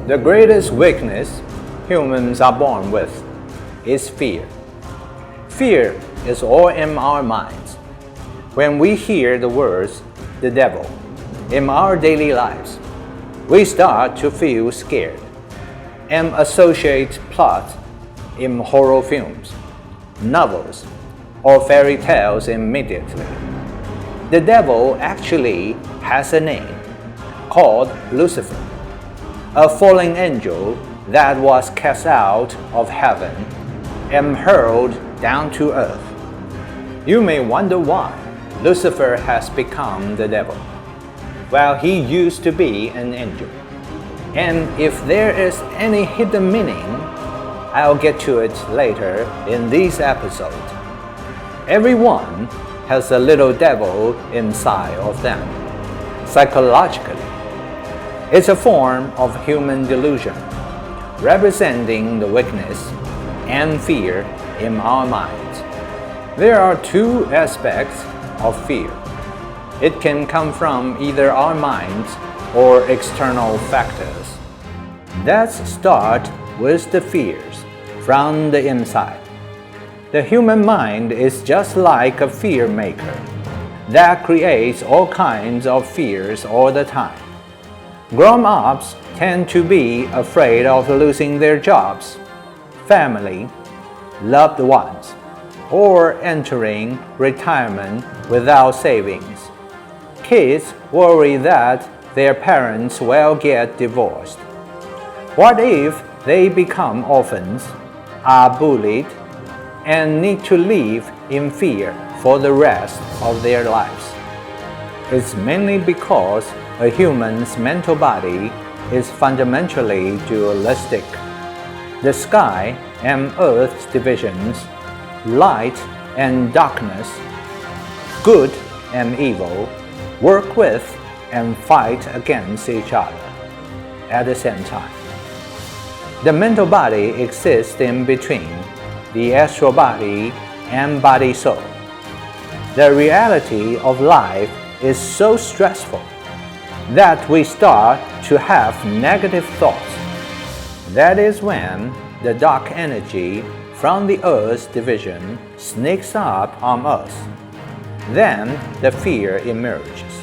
The greatest weakness humans are born with is fear. Fear is all in our minds. When we hear the words, the devil, in our daily lives, we start to feel scared and associate plots in horror films, novels, or fairy tales immediately. The devil actually has a name, called Lucifer, a fallen angel that was cast out of heaven and hurled down to earth. You may wonder why Lucifer has become the devil. Well, he used to be an angel. And if there is any hidden meaning, I'll get to it later in this episode. Everyone has a little devil inside of them, psychologically. It's a form of human delusion, representing the weakness and fear in our minds. There are two aspects of fear. It can come from either our minds or external factors. Let's start with the fears from the inside. The human mind is just like a fear maker that creates all kinds of fears all the time. Grown-ups tend to be afraid of losing their jobs, family, loved ones, or entering retirement without savings. Kids worry that their parents will get divorced. What if they become orphans, are bullied, and need to live in fear for the rest of their lives? It's mainly because a human's mental body is fundamentally dualistic. The sky and earth's divisions, light and darkness, good and evil, work with and fight against each other at the same time. The mental body exists in between the astral body and body-soul. The reality of life is so stressful that we start to have negative thoughts. That is when the dark energy from the Earth's division sneaks up on us. Then the fear emerges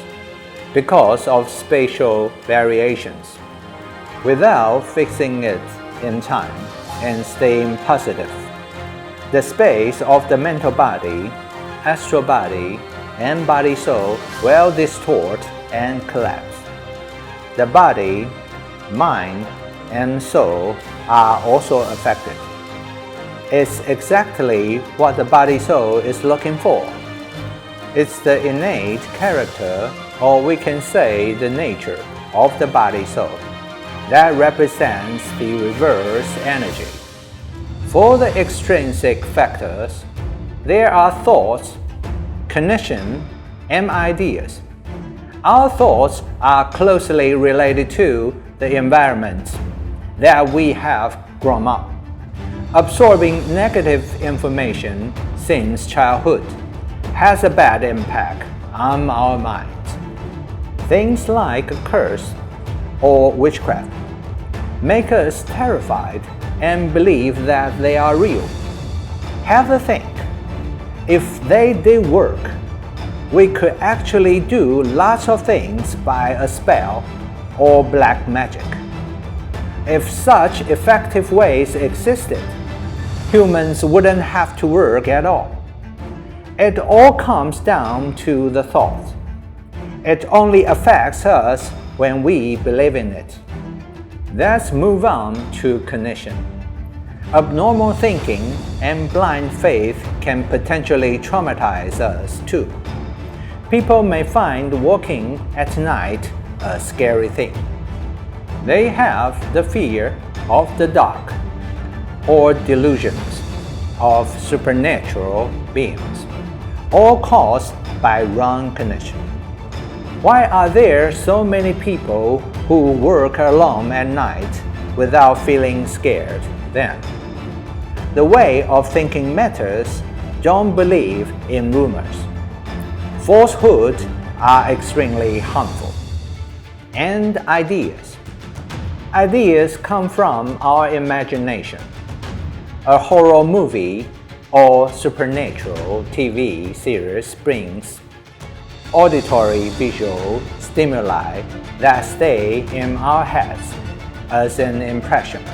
because of spatial variations. Without fixing it in time and staying positive, the space of the mental body, astral body, and body-soul will distort and collapse. The body, mind, and soul are also affected. It's exactly what the body-soul is looking for. It's the innate character, or we can say the nature, of the body-soul that represents the reverse energy. For the extrinsic factors, there are thoughts, cognition, and ideas. Our thoughts are closely related to the environment that we have grown up. Absorbing negative information since childhood has a bad impact on our minds. Things like a curse or witchcraft make us terrified and believe that they are real. Have a think. If they did work, we could actually do lots of things by a spell or black magic. If such effective ways existed, humans wouldn't have to work at all. It all comes down to the thought. It only affects us when we believe in it. Let's move on to cognition. Abnormal thinking and blind faith can potentially traumatize us too. People may find walking at night a scary thing. They have the fear of the dark or delusions of supernatural beings, all caused by wrong cognition. Why are there so many people who work alone at night without feeling scared then? The way of thinking matters. Don't believe in rumors. Falsehoods are extremely harmful. And ideas. Ideas come from our imagination. A horror movie or supernatural TV series brings auditory visual stimuli that stay in our heads as an impression,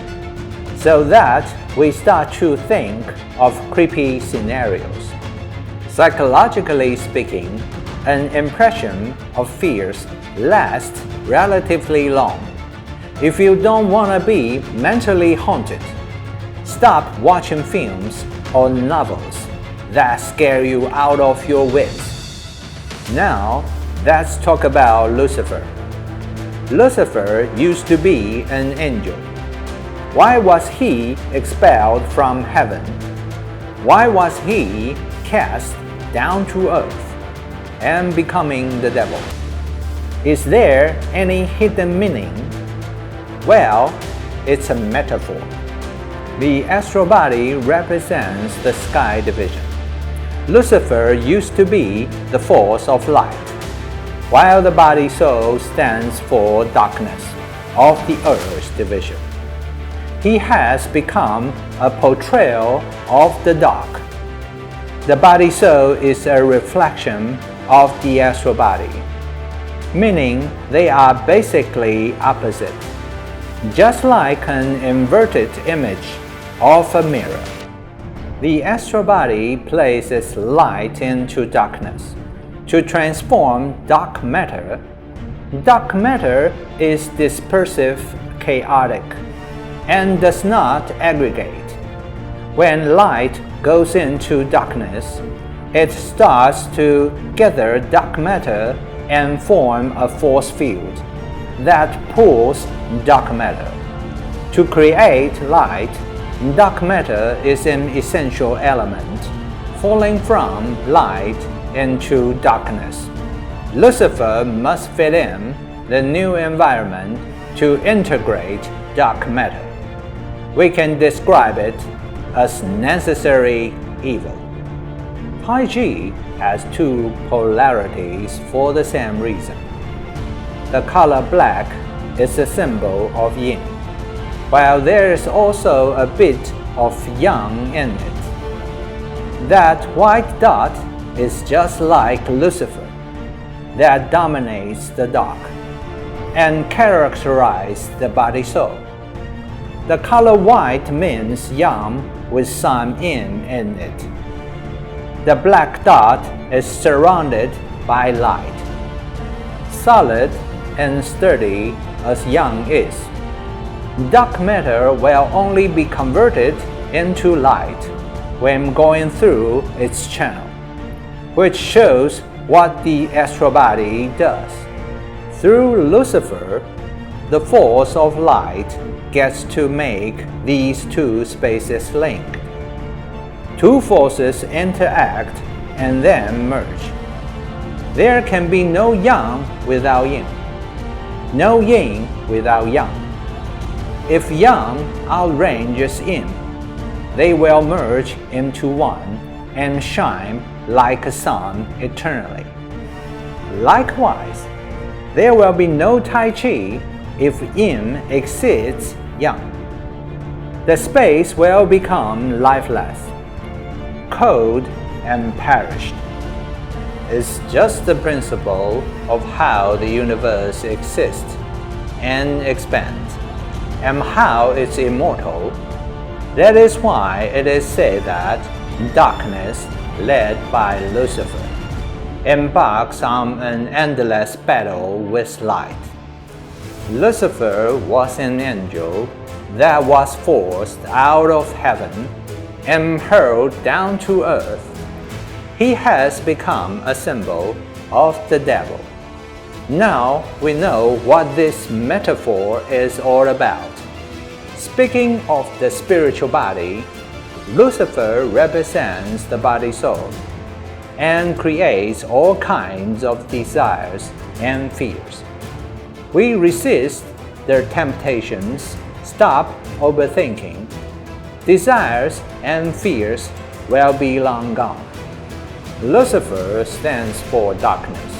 so that we start to think of creepy scenarios. Psychologically speaking, an impression of fears lasts relatively long. If you don't want to be mentally haunted, stop watching films or novels that scare you out of your wits. Now, let's talk about Lucifer. Lucifer used to be an angel. Why was he expelled from heaven? Why was he cast down to earth and becoming the devil? Is there any hidden meaning? Well, it's a metaphor. The astral body represents the sky division. Lucifer used to be the force of light, while the body-soul stands for darkness of the earth's division. He has become a portrayal of the dark. The body-soul is a reflection of the astral body, meaning they are basically opposite, just like an inverted image of a mirror. The astral body places light into darkness to transform dark matter. Dark matter is dispersive, chaotic, and does not aggregate. When light goes into darkness, it starts to gather dark matter and form a force field that pulls dark matter. To create light, dark matter is an essential element, falling from light into darkness. Lucifer must fit in the new environment to integrate dark matter. We can describe it as necessary evil. Tai Chi has two polarities for the same reason. The color black is a symbol of yin, while there is also a bit of yang in it. That white dot is just like Lucifer, that dominates the dark and characterizes the body-soul. The color white means yang with some yin in it. The black dot is surrounded by light, solid and sturdy as yang is. Dark matter will only be converted into light when going through its channel, which shows what the astral body does. Through Lucifer, the force of light gets to make these two spaces link. Two forces interact and then merge. There can be no yang without yin, no yin without yang. If yang outranges yin, they will merge into one and shine like a sun eternally. Likewise, there will be no Tai Chi if yin exceeds yang. The space will become lifeless, cold, and perished. It's just the principle of how the universe exists and expands, and how it's immortal. That is why it is said that darkness, led by Lucifer, embarks on an endless battle with light. Lucifer was an angel that was forced out of heaven and hurled down to earth. He has become a symbol of the devil. Now we know what this metaphor is all about. Speaking of the spiritual body, Lucifer represents the body-soul and creates all kinds of desires and fears. We resist their temptations, stop overthinking. Desires and fears will be long gone. Lucifer stands for darkness,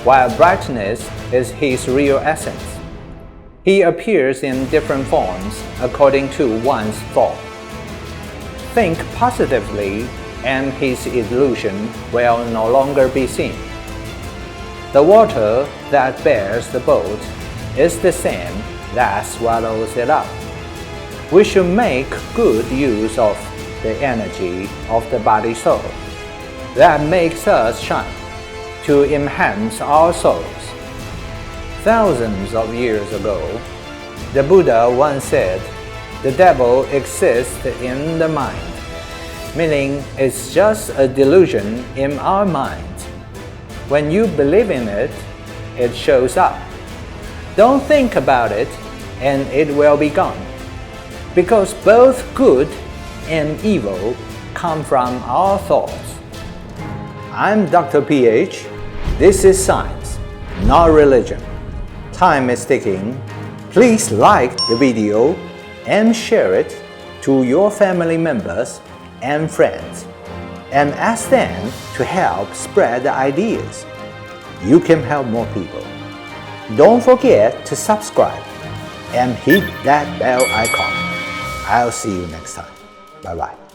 while brightness is his real essence. He appears in different forms according to one's thought. Think positively, and his illusion will no longer be seen. The water that bears the boat is the same that swallows it up. We should make good use of the energy of the body soul that makes us shine to enhance our souls. Thousands of years ago, the Buddha once said, "The devil exists in the mind," meaning it's just a delusion in our minds. When you believe in it, it shows up. Don't think about it, and it will be gone. Because both good and evil come from our thoughts. I'm Dr. PH. This is science, not religion. Time is ticking. Please like the video and share it to your family members and friends, and ask them to help spread the ideas. You can help more people. Don't forget to subscribe and hit that bell icon. I'll see you next time. Bye-bye.